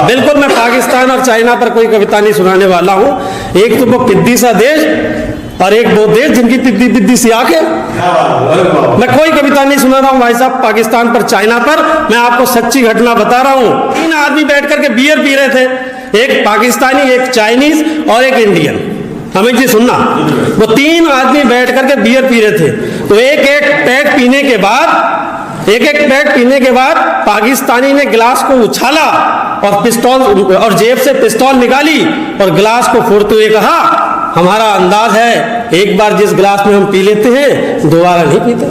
बिल्कुल मैं पाकिस्तान और चाइना पर कोई कविता नहीं सुनाने वाला हूं। एक तो वो पिद्दी सा देश और एक वो देश जिनकी पिद्दी पिद्दी सी आंखें। मैं कोई कविता नहीं सुना रहा हूं भाई साहब पाकिस्तान पर चाइना पर। मैं आपको सच्ची घटना बता रहा हूं। 3 आदमी बैठ करके बियर पी रहे थे, एक पाकिस्तानी, एक चाइनीज और एक इंडियन। हमें जी सुनना, वो 3 आदमी बैठ करके बियर पी रहे थे। तो एक एक पैक पीने के बाद पाकिस्तानी ने गिलास को उछाला और पिस्तौल और जेब से पिस्तौल निकाली और गिलास को फोड़ते हुए कहा, हमारा अंदाज है एक बार जिस गिलास में हम पी लेते हैं दोबारा नहीं पीते।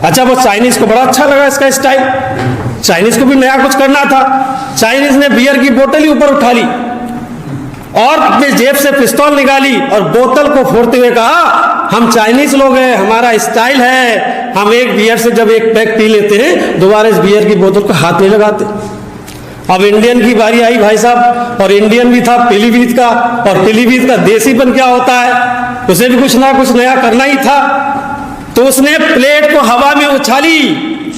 अच्छा, वो चाइनीज को बड़ा अच्छा लगा इसका स्टाइल। चाइनीज को भी नया कुछ करना था। चाइनीज ने बियर की बोतल ही ऊपर उठा ली और अपने जेब से पिस्तौल निकाली और बोतल को फोड़ते हुए कहा, हम चाइनीज लोग हैं, हमारा स्टाइल है, हम एक बियर से जब एक पैक पी लेते हैं दोबारा इस बियर की बोतल को हाथ नहीं लगाते। अब इंडियन की बारी आई भाई साहब, और इंडियन भी था पीलीभीत का, और पीलीभीत का देसीपन क्या होता है, उसे भी कुछ ना कुछ नया करना ही था। तो उसने प्लेट को हवा में उछाली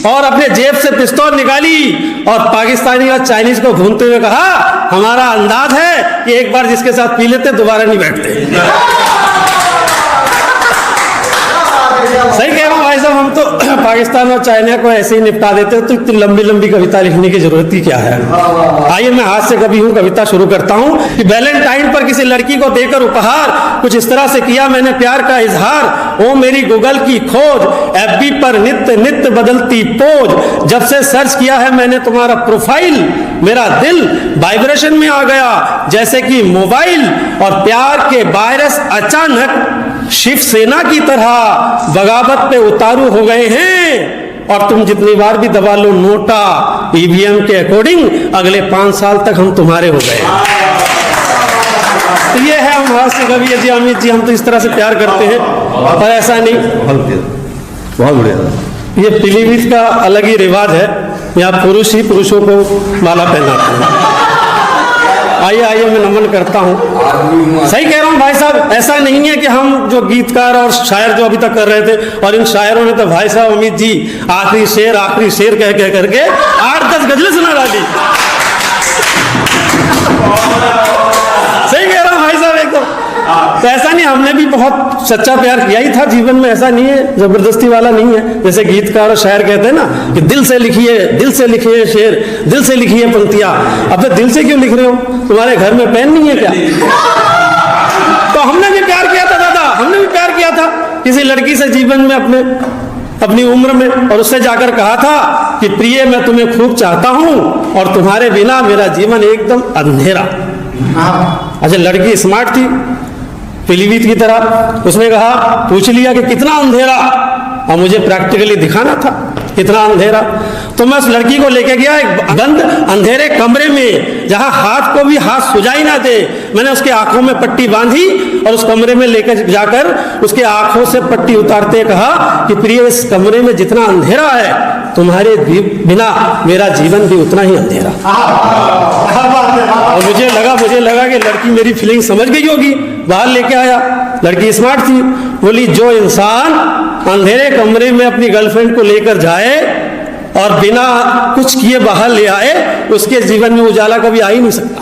और अपने जेब से पिस्तौल निकाली और पाकिस्तानी और चाइनीज को घूमते हुए कहा, हमारा अंदाज है कि एक बार जिसके साथ पी लेते दोबारा नहीं बैठते। सही कह रहा हूं भाई साहब, हम तो पाकिस्तान और चाइना को ऐसे ही निपटा देते तो इतनी लंबी लंबी कविता लिखने की जरूरत ही क्या है। आइए मैं हाथ से कभी हूं कविता शुरू करता हूं कि वैलेंटाइन पर किसी लड़की को देकर उपहार कुछ इस तरह से किया मैंने प्यार का इजहार। ओ मेरी गूगल की खोज, FB पर नित्य नित्य बदलती पोज, जब से सर्च किया है मैंने तुम्हारा प्रोफाइल, मेरा दिल वाइब्रेशन में आ गया जैसे कि मोबाइल, और प्यार के वायरस अचानक शिवसेना की तरह बगावत पे उतारू हो गए हैं। और तुम जितनी बार भी दबा लो नोटा EVM के अकॉर्डिंग, अगले 5 साल तक हम तुम्हारे हो गए। तो ये है हम हास्य कवि अजय अमित जी, हम तो इस तरह से प्यार करते हैं, पर ऐसा नहीं। बहुत बढ़िया। ये पीलीभीत का अलग ही रिवाज है, यहाँ पुरुष ही पुरुषों को माला पहनाते हैं। आइए आइए मैं नमन करता हूँ। सही कह रहा हूँ भाई साहब, ऐसा नहीं है कि हम जो गीतकार और शायर जो अभी तक कर रहे थे, और इन शायरों ने तो भाई साहब अमित जी आखिरी शेर कह करके 8-10 गजलें सुना डाली। सही कह रहा हूँ भाई साहब एकदम। तो ऐसा नहीं, हमने भी बहुत सच्चा प्यार किया ही था जीवन में, ऐसा नहीं है, जबरदस्ती वाला नहीं है। जैसे गीतकार और शायर कहते हैं ना कि दिल से लिखिए शेर, दिल से लिखिए पंक्तियां। अब तो दिल से क्यों लिख रहे हो, तुम्हारे घर में पेन नहीं है क्या? तो हमने भी प्यार किया था दादा, हमने भी प्यार किया था किसी लड़की से जीवन में अपनी उम्र में, और उससे जाकर कहा था कि प्रिय मैं तुम्हें खूब चाहता हूं और तुम्हारे बिना मेरा जीवन एकदम अंधेरा। अच्छा, लड़की स्मार्ट थी पीलीभीत की तरह, उसने कहा, पूछ लिया कि कितना अंधेरा, और मुझे प्रैक्टिकली दिखाना था कितना अंधेरा। तो मैं उस लड़की को लेके गया एक बंद अंधेरे कमरे में, जहां हाथ को भी हाथ सुझाई ना दे। मैंने उसके आंखों में पट्टी बांधी और उस कमरे में लेकर जाकर उसके आंखों से पट्टी उतारते कहा कि प्रिय इस कमरे में जितना अंधेरा है तुम्हारे बिना मेरा जीवन भी उतना ही अंधेरा। और मुझे लगा कि लड़की मेरी फीलिंग समझ गई होगी, बाहर लेके आया। लड़की स्मार्ट थी, बोली जो इंसान अंधेरे कमरे में अपनी गर्लफ्रेंड को लेकर जाए और बिना कुछ किए बाहर ले आए, उसके जीवन में उजाला कभी आ ही नहीं सकता।